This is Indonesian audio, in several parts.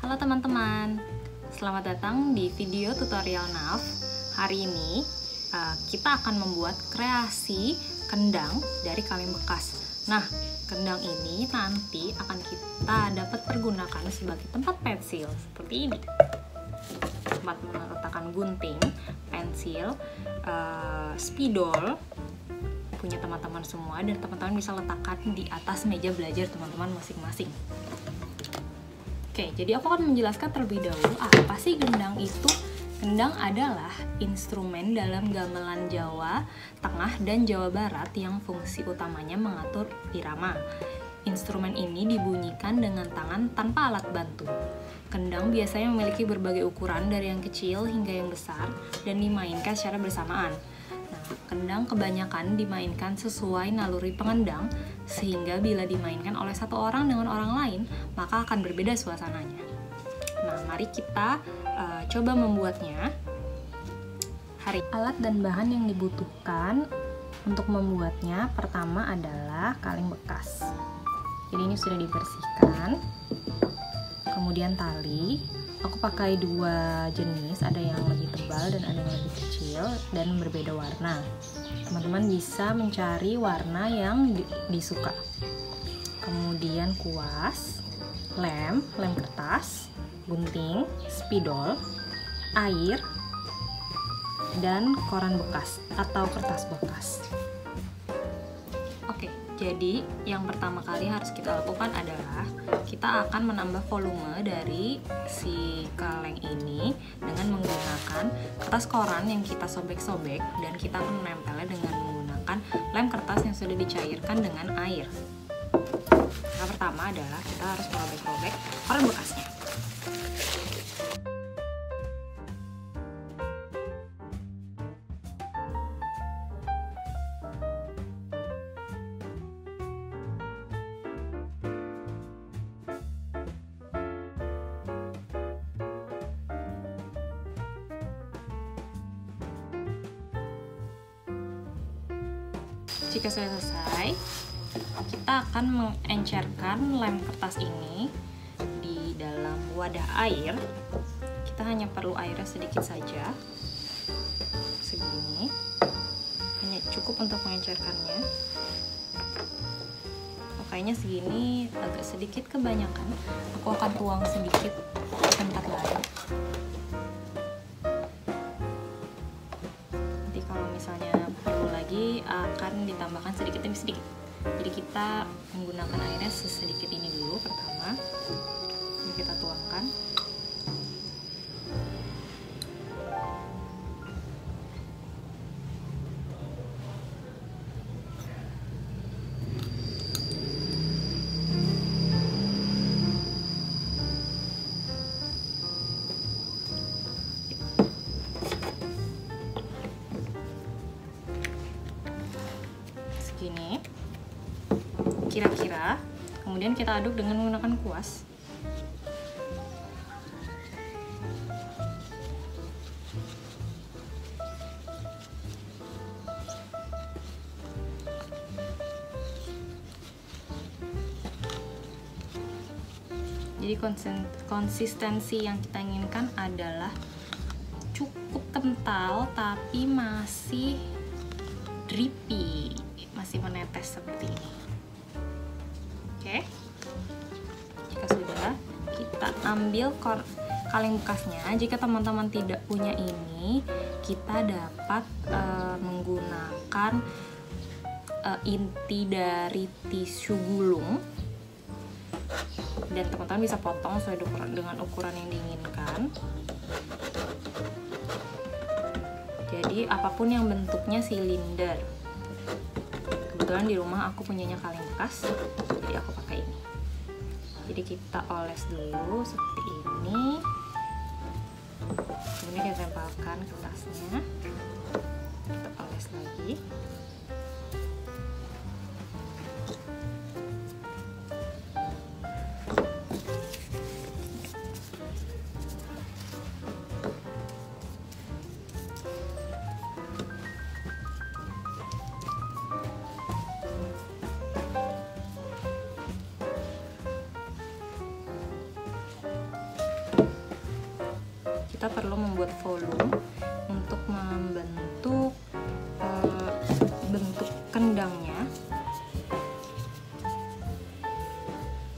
Halo teman-teman, selamat datang di video tutorial NAF. Hari ini kita akan membuat kreasi kendang dari kaleng bekas. Nah, kendang ini nanti akan kita dapat pergunakan sebagai tempat pensil seperti ini. Tempat meletakkan gunting, pensil, spidol punya teman-teman semua, dan teman-teman bisa letakkan di atas meja belajar teman-teman masing-masing. Oke, jadi aku akan menjelaskan terlebih dahulu apa sih kendang itu. Kendang adalah instrumen dalam gamelan Jawa Tengah dan Jawa Barat yang fungsi utamanya mengatur irama. Instrumen ini dibunyikan dengan tangan tanpa alat bantu. Kendang biasanya memiliki berbagai ukuran dari yang kecil hingga yang besar dan dimainkan secara bersamaan. Kendang kebanyakan dimainkan sesuai naluri pengendang, sehingga bila dimainkan oleh satu orang dengan orang lain, maka akan berbeda suasananya. Nah, mari kita coba membuatnya. Alat dan bahan yang dibutuhkan untuk membuatnya, pertama adalah kaleng bekas. Jadi ini sudah dibersihkan. Kemudian tali. Aku pakai dua jenis, ada yang lebih tebal dan ada yang lebih kecil dan berbeda warna. Teman-teman bisa mencari warna yang disuka. Kemudian kuas, lem kertas, gunting, spidol, air, dan koran bekas atau kertas bekas. Oke, jadi yang pertama kali harus kita lakukan adalah kita akan menambah volume dari si kaleng ini dengan menggunakan kertas koran yang kita sobek-sobek, dan kita akan menempelnya dengan menggunakan lem kertas yang sudah dicairkan dengan air. Nah, pertama adalah kita harus merobek-robek koran bekasnya. Jika sudah selesai, kita akan mengencerkan lem kertas ini di dalam wadah air. Kita hanya perlu airnya sedikit saja, segini, hanya cukup untuk mengencerkannya. Kayaknya segini agak sedikit kebanyakan, aku akan tuang sedikit ke tempat lain. Nanti kalau misalnya perlu lagi akan ditambahkan sedikit demi sedikit. Jadi kita menggunakan airnya sesedikit ini dulu pertama. Ini kita tuangkan. Segini kira-kira, kemudian kita aduk dengan menggunakan kuas. Jadi konsistensi yang kita inginkan adalah cukup kental tapi masih drippy, masih menetes seperti ini. Oke, jika sudah, kita ambil kaleng bekasnya. Jika teman-teman tidak punya ini, kita dapat menggunakan inti dari tisu gulung, dan teman-teman bisa potong sesuai dengan ukuran yang diinginkan. Jadi apapun yang bentuknya silinder. Kebetulan di rumah aku punyanya kaleng bekas, jadi aku pakai ini. Jadi kita oles dulu seperti ini. Kemudian kita tempelkan kertasnya. Kita oles lagi. kita perlu membuat volume untuk membentuk bentuk kendangnya.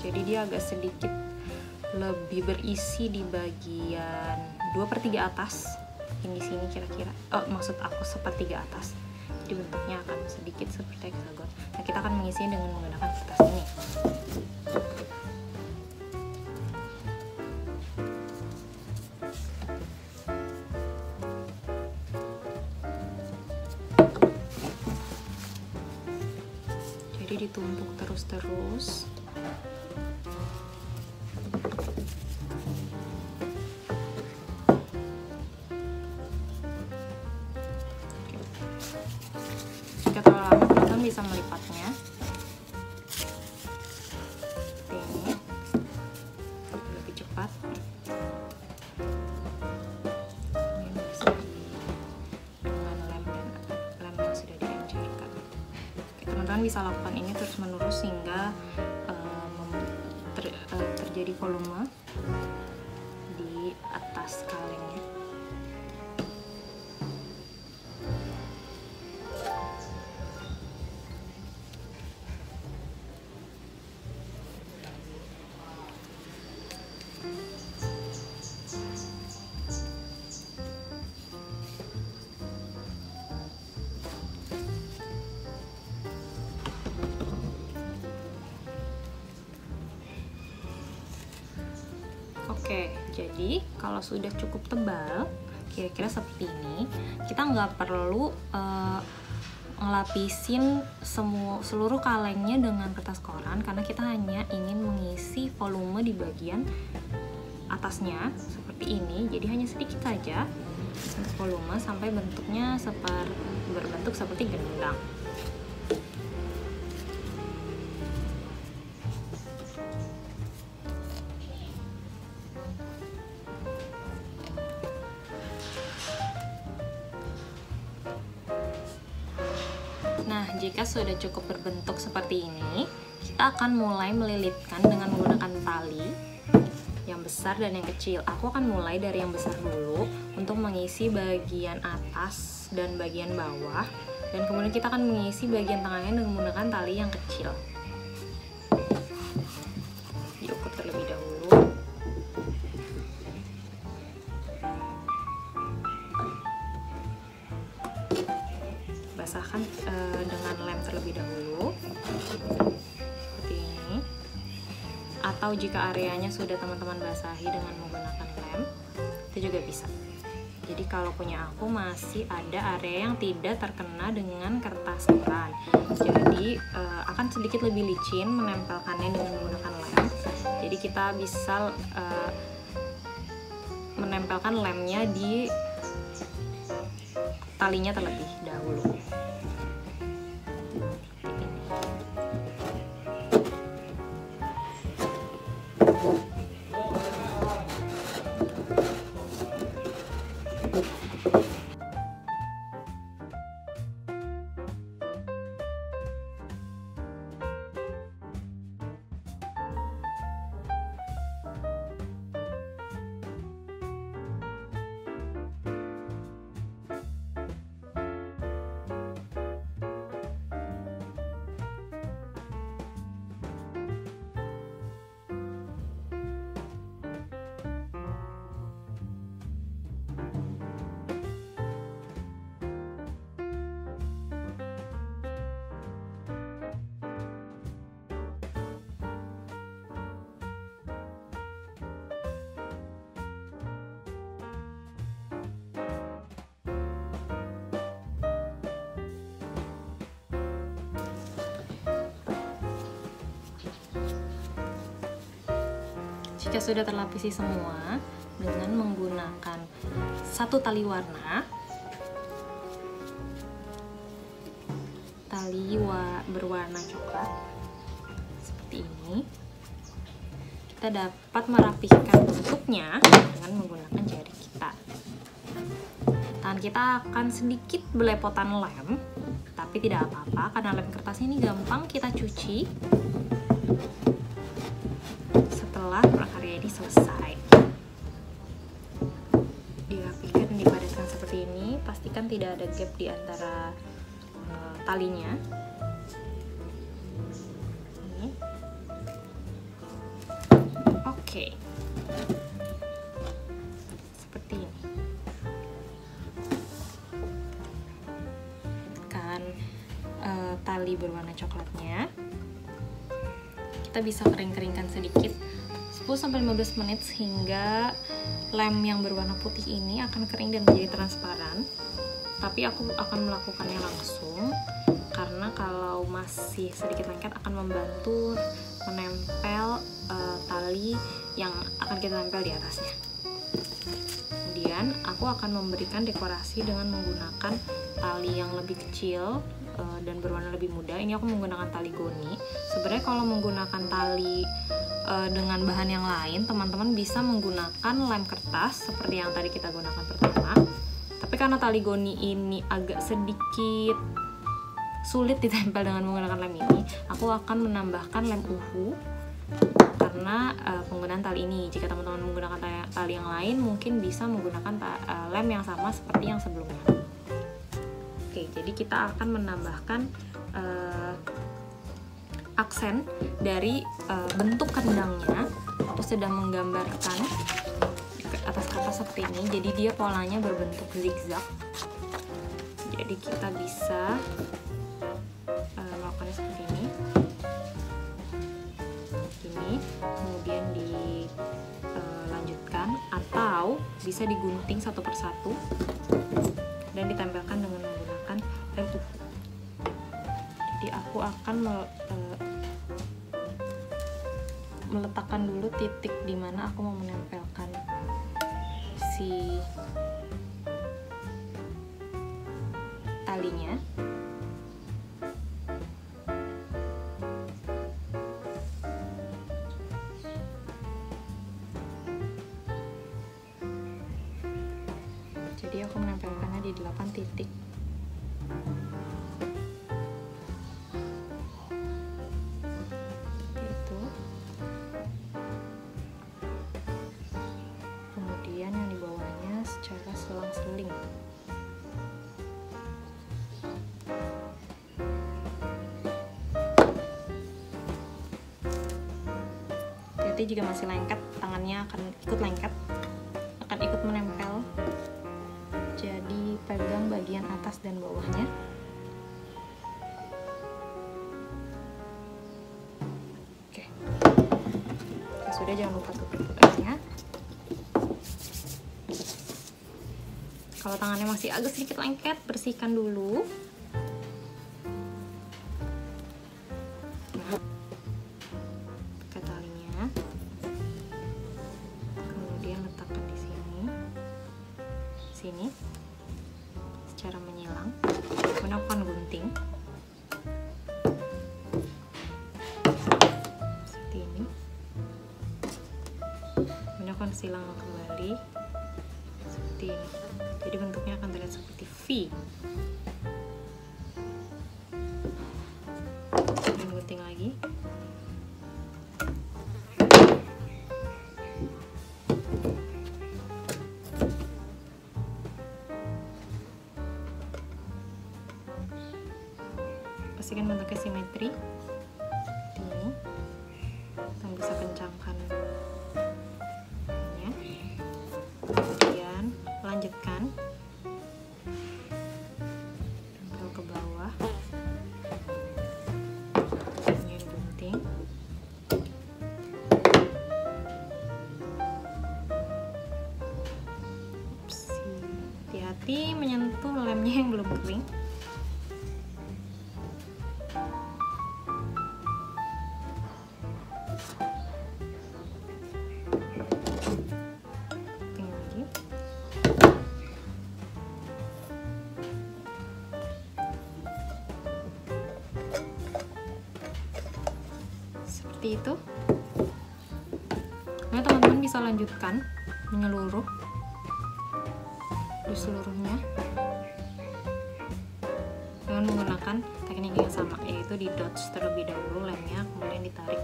Jadi dia agak sedikit lebih berisi di bagian 2/3 atas. Ini di sini kira-kira, maksud aku 1/3 atas. Jadi bentuknya akan sedikit seperti hexagon. Nah, kita akan mengisinya dengan menggunakan kertas ini. Jadi ditumpuk terus-terus. Jika terlalu lama, teman-teman bisa melipatnya seperti ini, lebih cepat. Ini bisa dengan lem yang sudah diencerkan. Teman-teman bisa lakukan ini terus-menerus hingga terjadi volume di atas kalengnya. Oke, jadi kalau sudah cukup tebal, kira-kira seperti ini, kita nggak perlu ngelapisin seluruh kalengnya dengan kertas koran, karena kita hanya ingin mengisi volume di bagian atasnya seperti ini. Jadi hanya sedikit saja untuk volume sampai bentuknya berbentuk seperti gendang. Nah, jika sudah cukup berbentuk seperti ini, kita akan mulai melilitkan dengan menggunakan tali yang besar dan yang kecil. Aku akan mulai dari yang besar dulu untuk mengisi bagian atas dan bagian bawah, dan kemudian kita akan mengisi bagian tengahnya dengan menggunakan tali yang kecil. Diukur terlebih dahulu. Basahkan dengan lem terlebih dahulu seperti ini, atau jika areanya sudah teman-teman basahi dengan menggunakan lem, itu juga bisa. Jadi kalau punya aku masih ada area yang tidak terkena dengan kertas koran, jadi akan sedikit lebih licin menempelkannya dengan menggunakan lem. Jadi kita bisa menempelkan lemnya di talinya terlebih dahulu. Jika sudah terlapisi semua dengan menggunakan satu tali warna, berwarna coklat seperti ini, kita dapat merapikan bentuknya dengan menggunakan jari kita. Tangan kita akan sedikit belepotan lem, tapi tidak apa-apa karena lem kertas ini gampang kita cuci setelah prakarya ini selesai. pastikan tidak ada gap di antara talinya. Ini. Oke. Seperti ini. Kan tali berwarna coklatnya. Kita bisa kering-keringkan sedikit 10-15 menit sehingga lem yang berwarna putih ini akan kering dan menjadi transparan. Tapi aku akan melakukannya langsung karena kalau masih sedikit lengket akan membantu menempel tali yang akan kita tempel di atasnya. Kemudian aku akan memberikan dekorasi dengan menggunakan tali yang lebih kecil dan berwarna lebih muda. Ini aku menggunakan tali goni. Sebenarnya kalau menggunakan tali dengan bahan yang lain, teman-teman bisa menggunakan lem kertas seperti yang tadi kita gunakan pertama. Tapi karena tali goni ini agak sedikit sulit ditempel dengan menggunakan lem ini, aku akan menambahkan lem uhu karena penggunaan tali ini. Jika teman-teman menggunakan tali yang lain, mungkin bisa menggunakan lem yang sama seperti yang sebelumnya. Oke, jadi kita akan menambahkan aksen dari bentuk kendangnya. Aku sedang menggambarkan ke atas kertas seperti ini, jadi dia polanya berbentuk zigzag. Jadi kita bisa melakukannya seperti ini, kemudian dilanjutkan, atau bisa digunting satu persatu dan ditempelkan dengan menggunakan lem uhu. Jadi aku akan meletakkan dulu titik di mana aku mau menempelkan si talinya. Jadi aku menempelkannya di 8 titik. Kemudian yang di bawahnya secara selang-seling. Jadi jika masih lengket, tangannya akan ikut lengket, akan ikut menempel. Jadi pegang bagian atas dan bawahnya. Oke. Ya sudah, jangan lupa tutup lemnya. Kalau tangannya masih agak sedikit lengket, bersihkan dulu. Nah, pakai talinya, kemudian letakkan di sini, secara menyilang. Kemudian aku akan gunting seperti ini. Kemudian aku akan silang kembali seperti ini. Jadi bentuknya akan terlihat seperti V. Dan gunting lagi. Pastikan bentuknya simetri. Seperti ini. Kita bisa kencangkan ya. Kemudian lanjutkan tempel ke bawah, kemudian gunting. Hati-hati menyentuh lemnya yang belum kering. Seperti itu. Nah, teman-teman bisa lanjutkan menyeluruh di seluruhnya dengan menggunakan teknik yang sama, yaitu di dots terlebih dahulu lemnya, kemudian ditarik.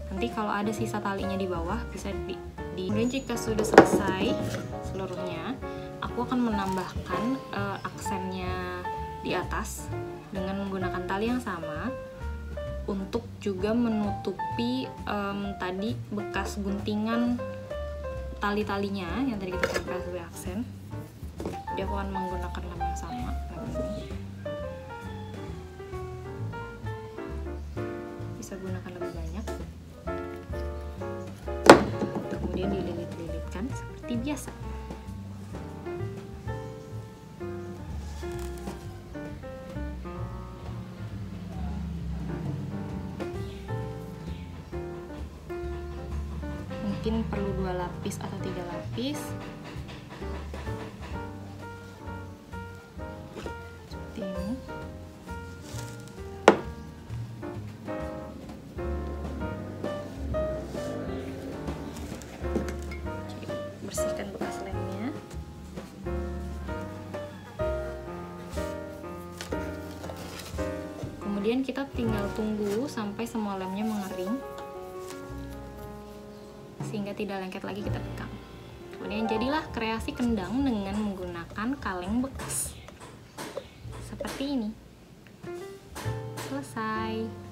Nanti kalau ada sisa talinya di bawah bisa kemudian jika sudah selesai seluruhnya, aku aku akan menambahkan aksennya di atas dengan menggunakan tali yang sama untuk juga menutupi tadi bekas guntingan tali-talinya yang tadi kita tempel sebagai aksen. Jadi aku akan menggunakan lem yang sama, lem ini. Bisa gunakan lebih banyak. Kemudian dililit-lilitkan seperti biasa. Mungkin perlu 2 lapis atau 3 lapis. Seperti ini. Bersihkan bekas lemnya. Kemudian kita tinggal tunggu sampai semua lemnya mengering, sehingga tidak lengket lagi kita pegang. Kemudian jadilah kreasi kendang dengan menggunakan kaleng bekas. Seperti ini. Selesai.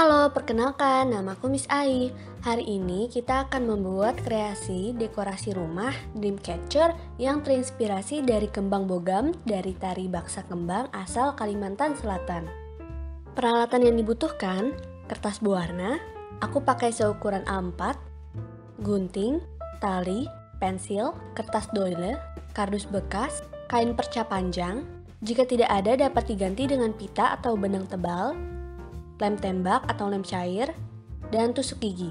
Halo, perkenalkan, namaku Miss Ai. Hari ini kita akan membuat kreasi dekorasi rumah Dreamcatcher yang terinspirasi dari kembang bogam dari tari baksa kembang asal Kalimantan Selatan. Peralatan yang dibutuhkan, kertas berwarna, aku pakai seukuran A4, gunting, tali, pensil, kertas doile, kardus bekas, kain perca panjang. Jika tidak ada dapat diganti dengan pita atau benang tebal, lem tembak atau lem cair, dan tusuk gigi.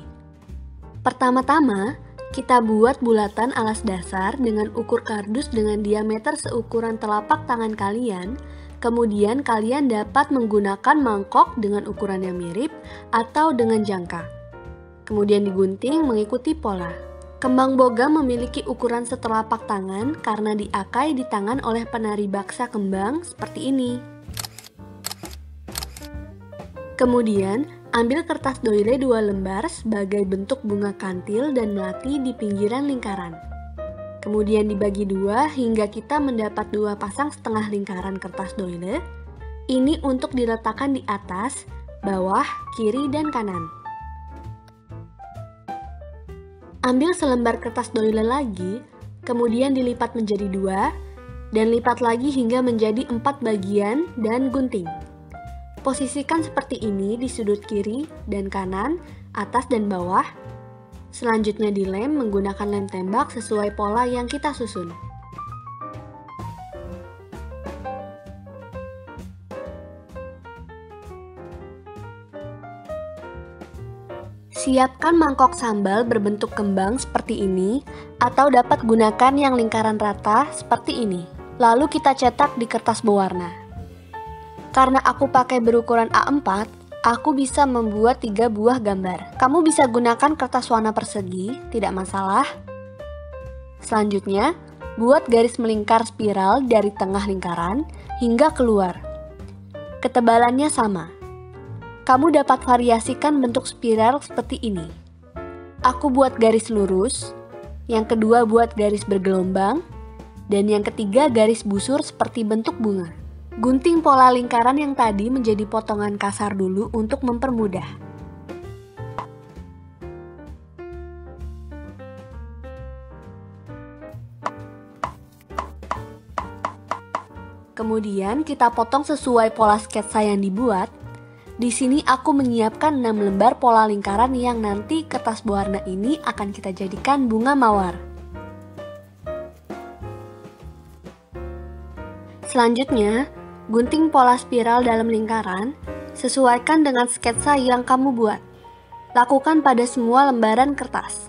Pertama-tama, kita buat bulatan alas dasar dengan ukur kardus dengan diameter seukuran telapak tangan kalian. Kemudian kalian dapat menggunakan mangkok dengan ukuran yang mirip atau dengan jangka. Kemudian digunting mengikuti pola. Kembang bogam memiliki ukuran setelapak tangan karena diakai di tangan oleh penari baksa kembang seperti ini. Kemudian, ambil kertas doile 2 lembar sebagai bentuk bunga kantil dan melati di pinggiran lingkaran. Kemudian dibagi 2 hingga kita mendapat 2 pasang setengah lingkaran kertas doile. Ini untuk diletakkan di atas, bawah, kiri, dan kanan. Ambil selembar kertas doile lagi, kemudian dilipat menjadi 2, dan lipat lagi hingga menjadi 4 bagian dan gunting. Posisikan seperti ini di sudut kiri dan kanan, atas dan bawah. Selanjutnya dilem menggunakan lem tembak sesuai pola yang kita susun. Siapkan mangkok sambal berbentuk kembang seperti ini, atau dapat gunakan yang lingkaran rata seperti ini. Lalu kita cetak di kertas berwarna. Karena aku pakai berukuran A4, aku bisa membuat 3 buah gambar. Kamu bisa gunakan kertas warna persegi, tidak masalah. Selanjutnya, buat garis melingkar spiral dari tengah lingkaran hingga keluar. Ketebalannya sama. Kamu dapat variasikan bentuk spiral seperti ini. Aku buat garis lurus, yang kedua buat garis bergelombang, dan yang ketiga garis busur seperti bentuk bunga. Gunting pola lingkaran yang tadi menjadi potongan kasar dulu untuk mempermudah. Kemudian kita potong sesuai pola sketsa yang dibuat. Di sini aku menyiapkan 6 lembar pola lingkaran yang nanti kertas berwarna ini akan kita jadikan bunga mawar. Selanjutnya, gunting pola spiral dalam lingkaran, sesuaikan dengan sketsa yang kamu buat. Lakukan pada semua lembaran kertas.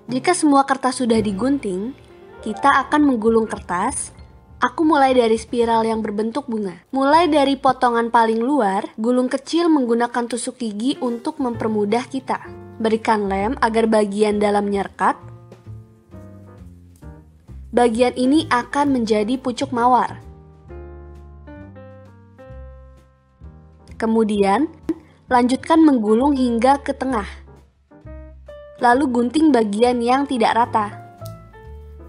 Jika semua kertas sudah digunting, kita akan menggulung kertas. Aku mulai dari spiral yang berbentuk bunga. Mulai dari potongan paling luar, gulung kecil menggunakan tusuk gigi untuk mempermudah kita. Berikan lem agar bagian dalam nyerkat. Bagian ini akan menjadi pucuk mawar. Kemudian, lanjutkan menggulung hingga ke tengah. Lalu gunting bagian yang tidak rata.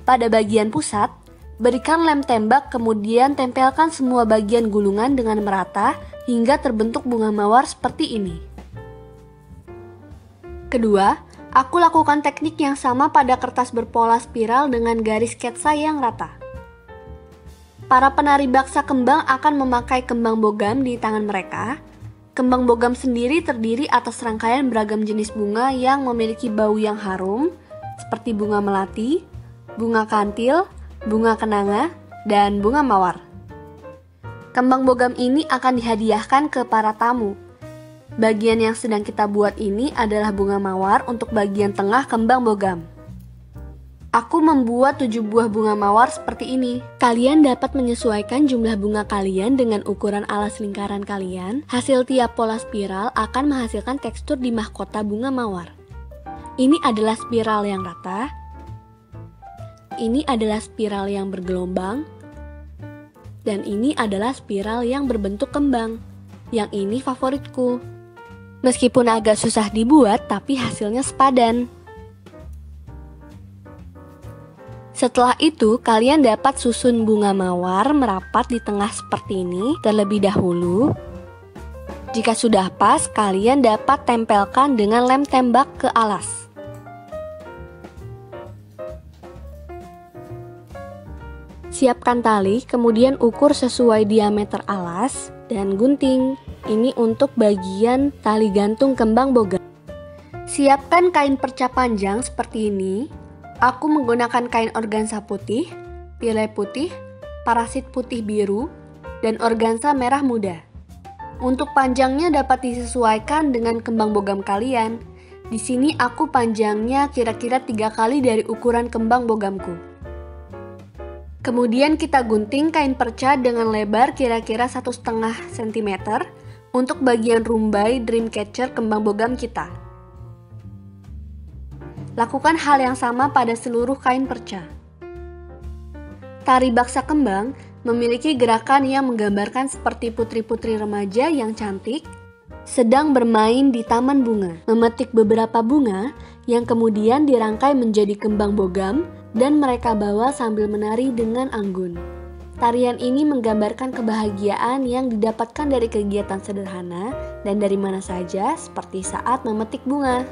Pada bagian pusat, berikan lem tembak, kemudian tempelkan semua bagian gulungan dengan merata hingga terbentuk bunga mawar seperti ini. Kedua, aku lakukan teknik yang sama pada kertas berpola spiral dengan garis sketsa yang rata. Para penari baksa kembang akan memakai kembang bogam di tangan mereka. Kembang bogam sendiri terdiri atas rangkaian beragam jenis bunga yang memiliki bau yang harum, seperti bunga melati, bunga kantil, bunga kenanga, dan bunga mawar. Kembang bogam ini akan dihadiahkan ke para tamu. Bagian yang sedang kita buat ini adalah bunga mawar untuk bagian tengah kembang bogam. Aku membuat 7 buah bunga mawar seperti ini. Kalian dapat menyesuaikan jumlah bunga kalian dengan ukuran alas lingkaran kalian. Hasil tiap pola spiral akan menghasilkan tekstur di mahkota bunga mawar. Ini adalah spiral yang rata. Ini adalah spiral yang bergelombang, dan ini adalah spiral yang berbentuk kembang. Yang ini favoritku. Meskipun agak susah dibuat, tapi hasilnya sepadan. Setelah itu, kalian dapat susun bunga mawar merapat di tengah seperti ini terlebih dahulu. Jika sudah pas, kalian dapat tempelkan dengan lem tembak ke alas. Siapkan tali, kemudian ukur sesuai diameter alas dan gunting. Ini untuk bagian tali gantung kembang bogam. Siapkan kain perca panjang seperti ini. Aku menggunakan kain organza putih, pile putih, parasit putih biru, dan organza merah muda. Untuk panjangnya dapat disesuaikan dengan kembang bogam kalian. Di sini aku panjangnya kira-kira 3 kali dari ukuran kembang bogamku. Kemudian kita gunting kain perca dengan lebar kira-kira 1,5 cm untuk bagian rumbai dreamcatcher kembang bogam kita. Lakukan hal yang sama pada seluruh kain perca. Tari baksa kembang memiliki gerakan yang menggambarkan seperti putri-putri remaja yang cantik sedang bermain di taman bunga, memetik beberapa bunga yang kemudian dirangkai menjadi kembang bogam dan mereka bawa sambil menari dengan anggun. Tarian ini menggambarkan kebahagiaan yang didapatkan dari kegiatan sederhana dan dari mana saja, seperti saat memetik bunga.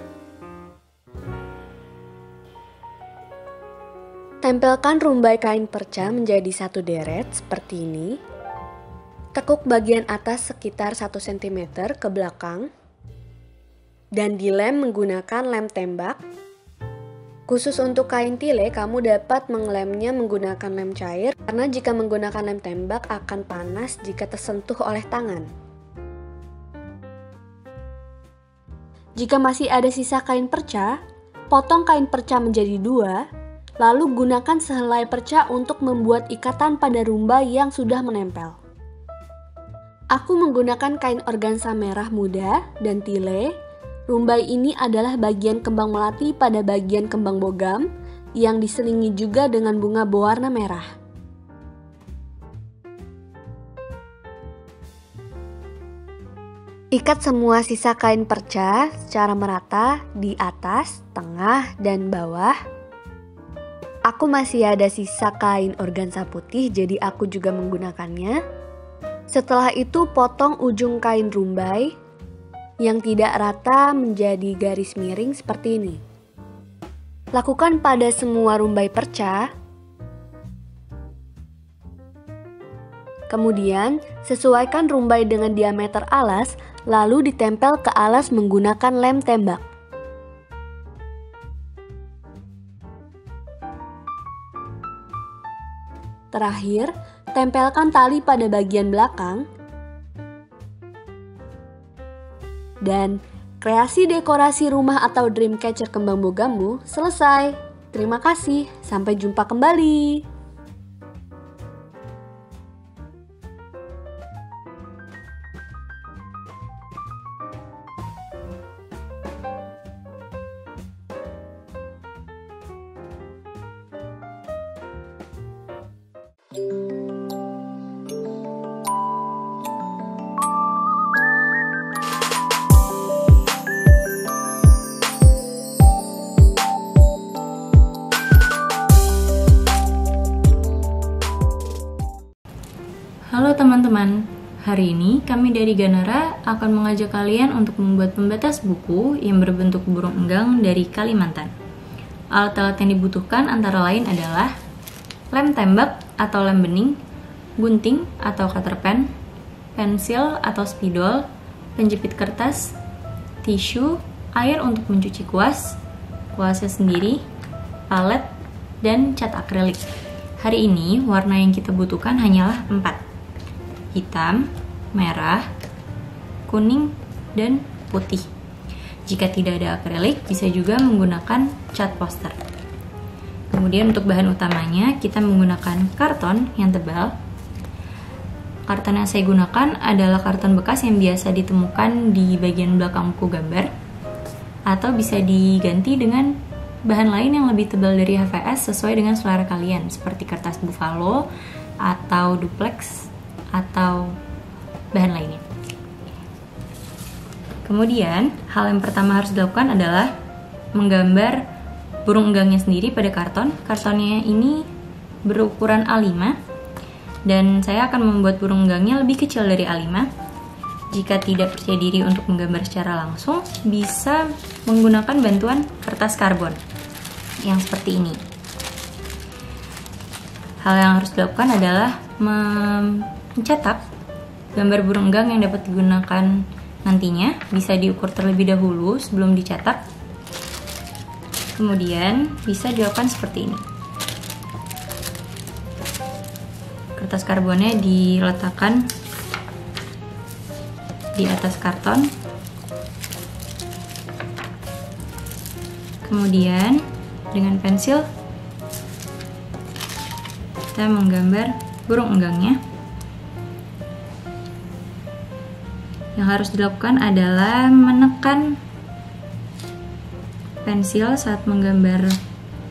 Tempelkan rumbai kain perca menjadi satu deret seperti ini. Tekuk bagian atas sekitar 1 cm ke belakang dan dilem menggunakan lem tembak. Khusus untuk kain tile, kamu dapat mengelemnya menggunakan lem cair karena jika menggunakan lem tembak akan panas jika tersentuh oleh tangan. Jika masih ada sisa kain perca, potong kain perca menjadi 2. Lalu gunakan sehelai perca untuk membuat ikatan pada rumbai yang sudah menempel. Aku menggunakan kain organza merah muda dan tile. Rumbai ini adalah bagian kembang melati pada bagian kembang bogam yang diselingi juga dengan bunga berwarna merah. Ikat semua sisa kain perca secara merata di atas, tengah, dan bawah. Aku masih ada sisa kain organza putih, jadi aku juga menggunakannya. Setelah itu potong ujung kain rumbai yang tidak rata menjadi garis miring seperti ini. Lakukan pada semua rumbai perca. Kemudian sesuaikan rumbai dengan diameter alas, lalu ditempel ke alas menggunakan lem tembak. Terakhir, tempelkan tali pada bagian belakang. Dan kreasi dekorasi rumah atau dreamcatcher kembang bogammu selesai. Terima kasih, sampai jumpa kembali. Halo teman-teman, hari ini kami dari Ganara akan mengajak kalian untuk membuat pembatas buku yang berbentuk burung enggang dari Kalimantan. Alat-alat yang dibutuhkan antara lain adalah lem tembak atau lem bening, gunting atau cutter pen, pensil atau spidol, penjepit kertas, tisu, air untuk mencuci kuasnya sendiri, palet, dan cat akrilik. Hari ini warna yang kita butuhkan hanyalah 4. Hitam, merah, kuning, dan putih. Jika tidak ada akrilik, bisa juga menggunakan cat poster. Kemudian untuk bahan utamanya, kita menggunakan karton yang tebal. Karton yang saya gunakan adalah karton bekas yang biasa ditemukan di bagian belakang buku gambar, atau bisa diganti dengan bahan lain yang lebih tebal dari HVS sesuai dengan selera kalian, seperti kertas buffalo, atau duplex, atau bahan lainnya. Kemudian, hal yang pertama harus dilakukan adalah menggambar burung enggangnya sendiri pada karton. Kartonnya ini berukuran A5 dan saya akan membuat burung enggangnya lebih kecil dari A5. Jika tidak percaya diri untuk menggambar secara langsung, bisa menggunakan bantuan kertas karbon yang seperti ini. Hal yang harus dilakukan adalah mencetak gambar burung enggang yang dapat digunakan nantinya. Bisa diukur terlebih dahulu sebelum dicetak. Kemudian bisa dilakukan seperti ini. Kertas karbonnya diletakkan di atas karton. Kemudian dengan pensil kita menggambar burung enggangnya. Yang harus dilakukan adalah menekan pensil saat menggambar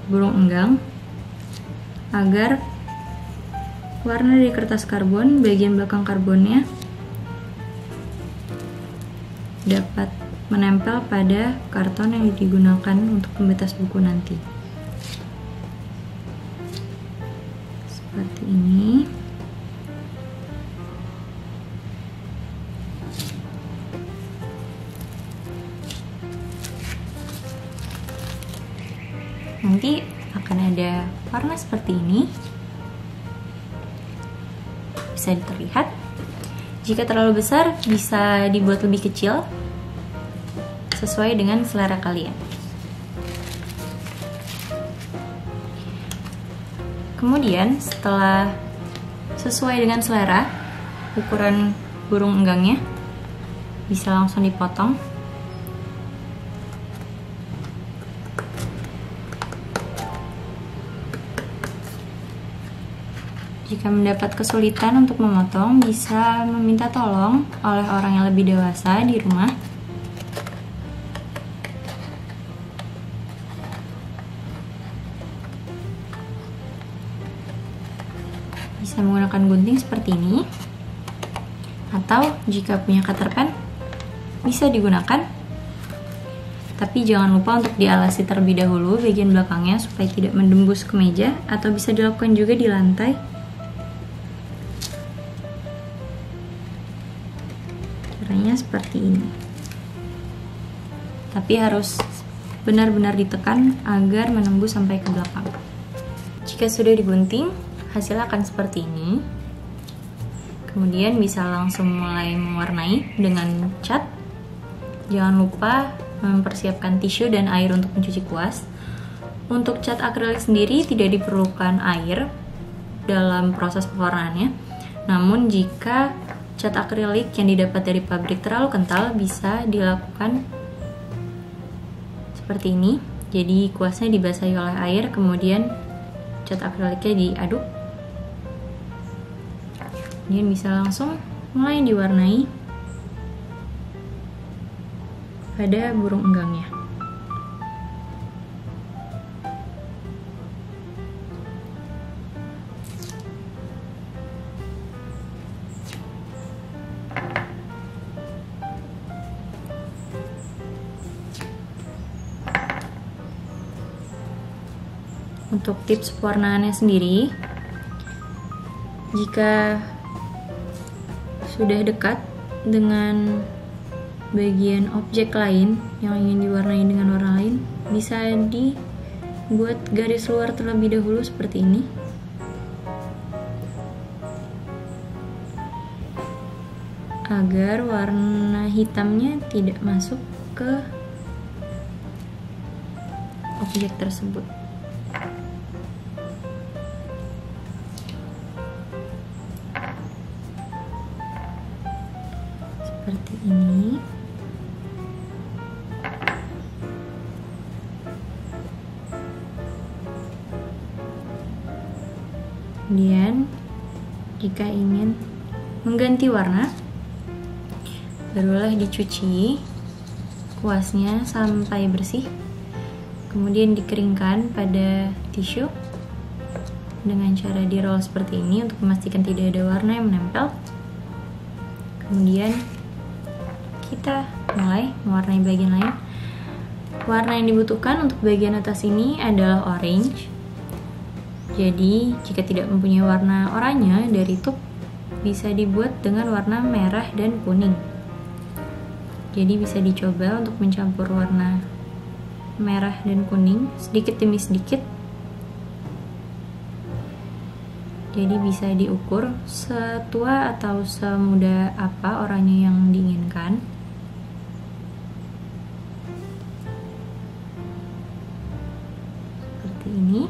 burung enggang agar warna dari kertas karbon, bagian belakang karbonnya dapat menempel pada karton yang digunakan untuk pembatas buku nanti. Seperti ini. Nanti akan ada warna seperti ini. Bisa terlihat. Jika terlalu besar, bisa dibuat lebih kecil sesuai dengan selera kalian. Kemudian setelah sesuai dengan selera, ukuran burung enggangnya bisa langsung dipotong. Jika mendapat kesulitan untuk memotong, bisa meminta tolong oleh orang yang lebih dewasa di rumah. Bisa menggunakan gunting seperti ini, atau jika punya cutter pen bisa digunakan, tapi jangan lupa untuk dialasi terlebih dahulu bagian belakangnya supaya tidak mendembus ke meja, atau bisa dilakukan juga di lantai. Caranya seperti ini, tapi harus benar-benar ditekan agar menembus sampai ke belakang. Jika sudah digunting, hasilnya akan seperti ini. Kemudian bisa langsung mulai mewarnai dengan cat. Jangan lupa mempersiapkan tisu dan air untuk mencuci kuas. Untuk cat akrilik sendiri tidak diperlukan air dalam proses pewarnaannya. Namun jika cat akrilik yang didapat dari pabrik terlalu kental, bisa dilakukan seperti ini. Jadi kuasnya dibasahi oleh air, kemudian cat akriliknya diaduk. Kemudian bisa langsung mulai diwarnai pada burung enggangnya. Untuk tips pewarnaannya sendiri, jika sudah dekat dengan bagian objek lain yang ingin diwarnai dengan warna lain, bisa dibuat garis luar terlebih dahulu seperti ini. Agar warna hitamnya tidak masuk ke objek tersebut. Seperti ini. Kemudian jika ingin mengganti warna, barulah dicuci kuasnya sampai bersih, kemudian dikeringkan pada tisu dengan cara di roll seperti ini untuk memastikan tidak ada warna yang menempel. Kemudian kita mulai mewarnai bagian lain. Warna yang dibutuhkan untuk bagian atas ini adalah orange. Jadi jika tidak mempunyai warna oranye dari tube, bisa dibuat dengan warna merah dan kuning. Jadi bisa dicoba untuk mencampur warna merah dan kuning sedikit demi sedikit. Jadi bisa diukur setua atau semuda apa oranye yang diinginkan. Seperti ini.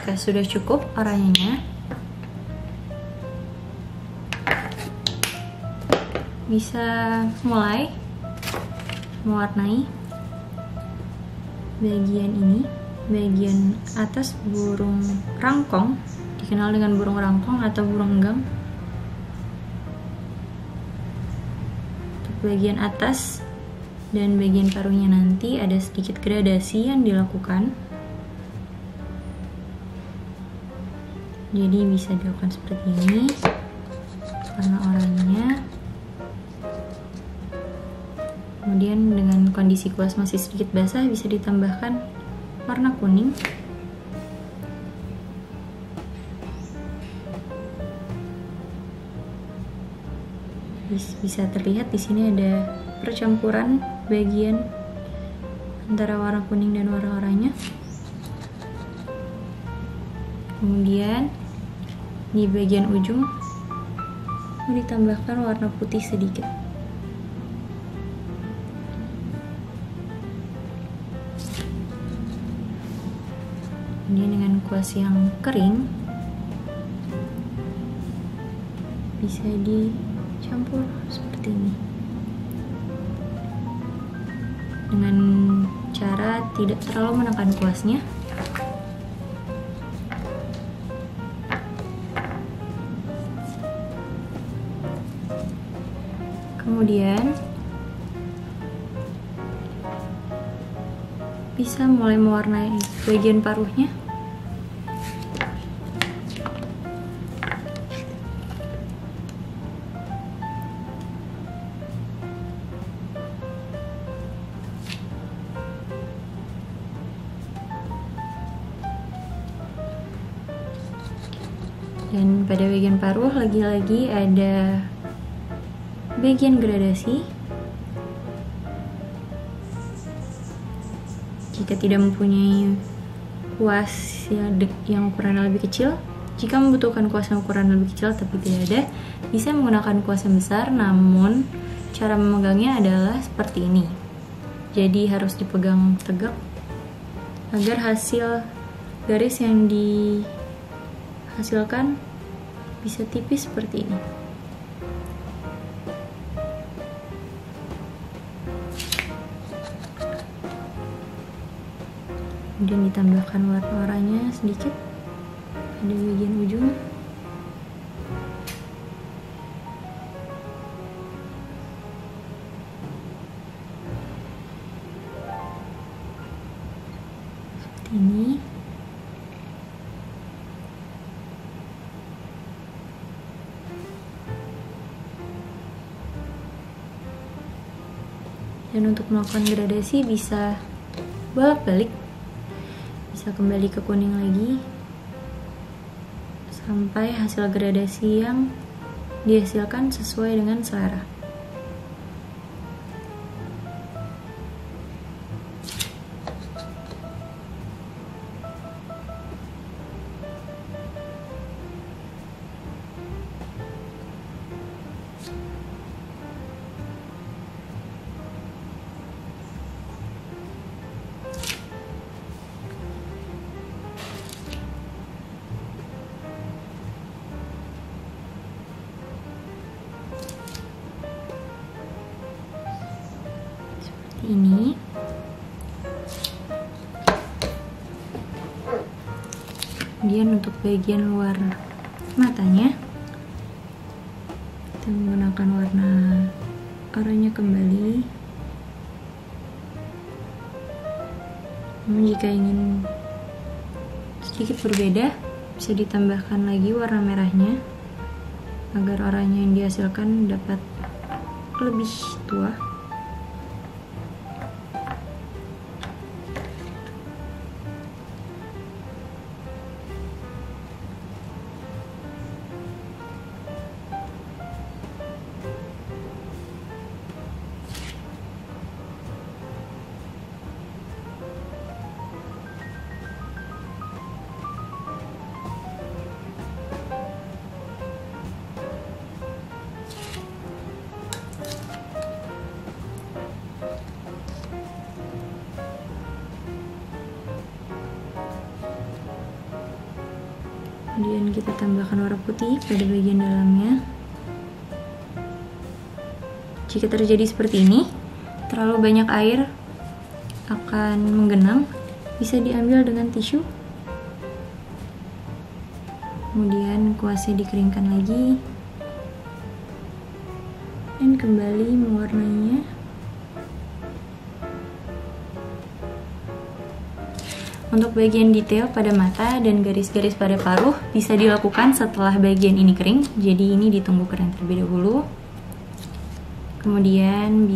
Jika sudah cukup oranyenya, bisa mulai mewarnai bagian ini, bagian atas burung rangkong di dikenal dengan burung rangkong atau burung enggang. Untuk bagian atas dan bagian paruhnya nanti ada sedikit gradasi yang dilakukan. Jadi bisa dilakukan seperti ini. Warna oranye. Kemudian dengan kondisi kuas masih sedikit basah bisa ditambahkan warna kuning. Bisa terlihat di sini ada percampuran bagian antara warna kuning dan warna oranye. Kemudian di bagian ujung mau ditambahkan warna putih sedikit. Kemudian dengan kuas yang kering bisa dicampur seperti ini dengan cara tidak terlalu menekan kuasnya. Kemudian bisa mulai mewarnai bagian paruhnya. Dan pada bagian paruh lagi-lagi ada bagian gradasi. Jika tidak mempunyai kuas yang ukurannya lebih kecil, jika membutuhkan kuas yang ukuran lebih kecil tapi tidak ada, bisa menggunakan kuas yang besar, namun cara memegangnya adalah seperti ini. Jadi harus dipegang tegak agar hasil garis yang dihasilkan bisa tipis seperti ini. Kemudian ditambahkan warna oranye sedikit pada bagian ujung. Seperti ini. Dan untuk melakukan gradasi bisa bolak-balik, bisa kembali ke kuning lagi sampai hasil gradasi yang dihasilkan sesuai dengan selera. Ini kemudian untuk bagian luar matanya kita menggunakan warna oranye kembali. Namun jika ingin sedikit berbeda, bisa ditambahkan lagi warna merahnya agar oranye yang dihasilkan dapat lebih tua. Kemudian kita tambahkan warna putih pada bagian dalamnya. Jika terjadi seperti ini, terlalu banyak air akan menggenang, bisa diambil dengan tisu. Kemudian kuasnya dikeringkan lagi dan kembali mewarnainya. Untuk bagian detail pada mata dan garis-garis pada paruh bisa dilakukan setelah bagian ini kering, jadi ini ditunggu kering terlebih dahulu. Kemudian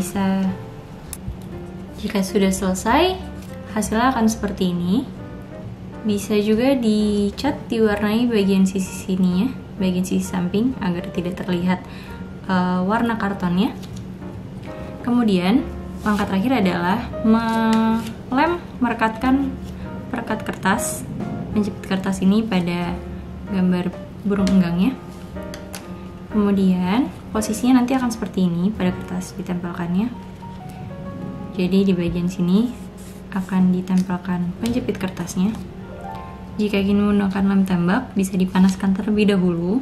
jika sudah selesai, hasilnya akan seperti ini. Bisa juga dicat diwarnai bagian sisi sini ya, bagian sisi samping agar tidak terlihat warna kartonnya. Kemudian langkah terakhir adalah merekatkan perekat kertas, menjepit kertas ini pada gambar burung enggangnya. Kemudian posisinya nanti akan seperti ini pada kertas ditempelkannya. Jadi di bagian sini akan ditempelkan penjepit kertasnya. Jika ingin menggunakan lem tembak, bisa dipanaskan terlebih dahulu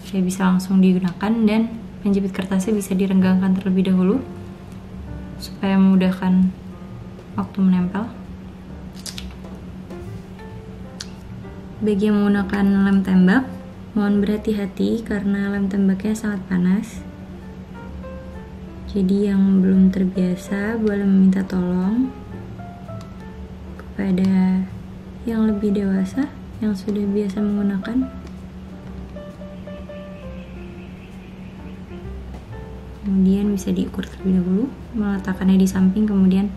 supaya bisa langsung digunakan, dan penjepit kertasnya bisa direnggangkan terlebih dahulu supaya memudahkan waktu menempel. Bagi yang menggunakan lem tembak, mohon berhati-hati karena lem tembaknya sangat panas. Jadi yang belum terbiasa boleh meminta tolong kepada yang lebih dewasa yang sudah biasa menggunakan. Kemudian bisa diukur terlebih dahulu, meletakkannya di samping, kemudian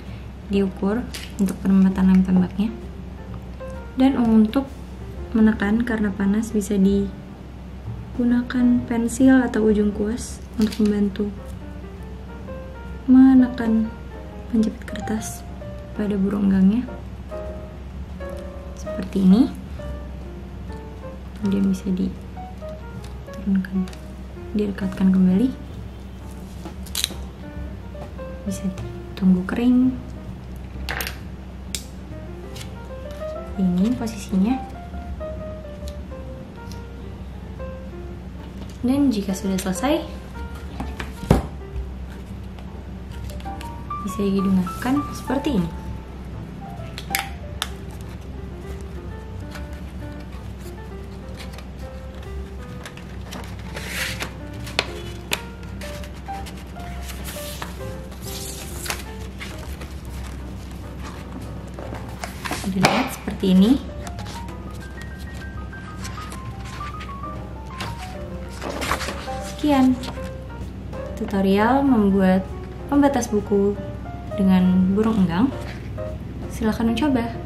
diukur untuk penempatan lem tembaknya. Dan untuk menekan karena panas bisa digunakan pensil atau ujung kuas untuk membantu menekan penjepit kertas pada burung enggangnya seperti ini. Kemudian bisa diturunkan, direkatkan kembali, bisa ditunggu kering. Ini posisinya. Dan jika sudah selesai, bisa digunakan seperti ini. Dilihat seperti ini. Sekian tutorial membuat pembatas buku dengan burung enggang. Silahkan mencoba.